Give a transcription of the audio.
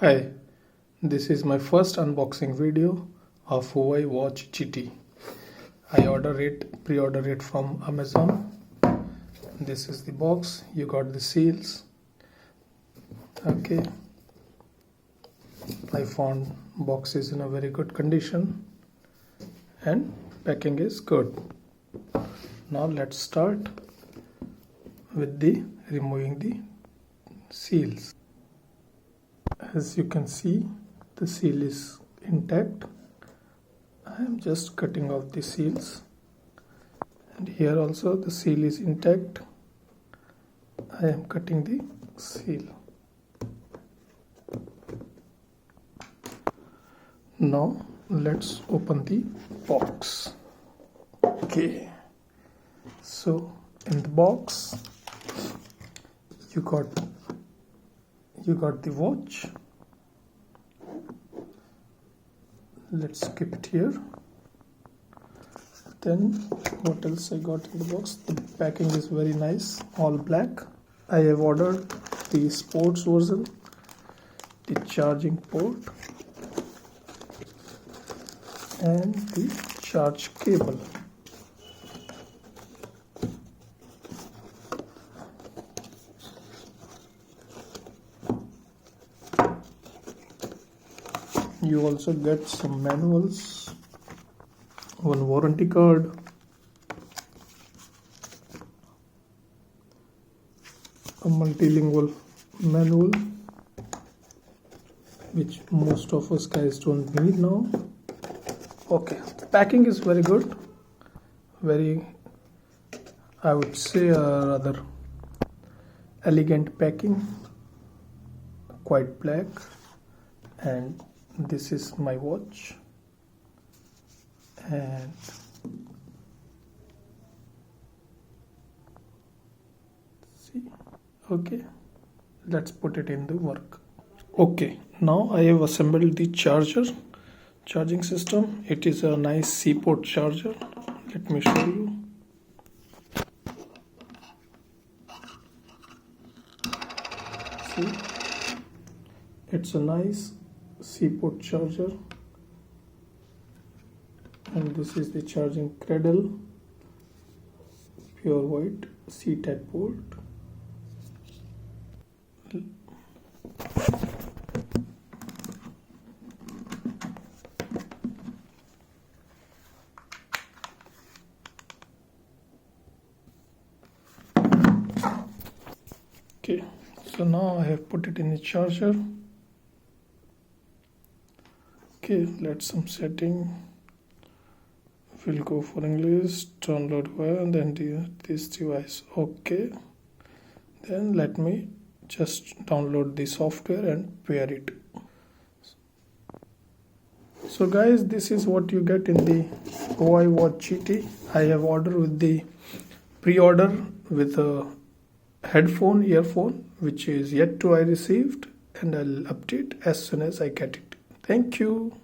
Hi, this is my first unboxing video of Huawei Watch GT. Pre-order it from Amazon. This is the box. You got the seals. Okay. I found box is in a very good condition and packing is good. Now let's start with the removing the seals. As you can see, the seal is intact. I am just cutting off the seals, and here also the seal is intact. I am cutting the seal. Now let's open the box. Okay, so in the box you got the watch. Let's keep it here. Then what else I got in the box? The packing is very nice, all black. I have ordered the sports version, the charging port and the charge cable. You also get some manuals, one warranty card, a multilingual manual, which most of us guys don't need now. Okay, packing is very good, very, I would say, rather elegant packing, quite black. And this is my watch, and see, okay, let's put it in the work. Okay, now I have assembled the charging system. It is a nice C-port charger. Let me show you. See, it's a nice C-port charger, and this is the charging cradle, pure white C-type port. Okay, so now I have put it in the charger. Okay, let's some setting. We'll go for English, download Huawei, and then this device. Okay, then let me just download the software and pair it. So guys, this is what you get in the Huawei Watch GT. I have ordered with the pre-order with a earphone, which is yet to I received, and I'll update as soon as I get it. Thank you.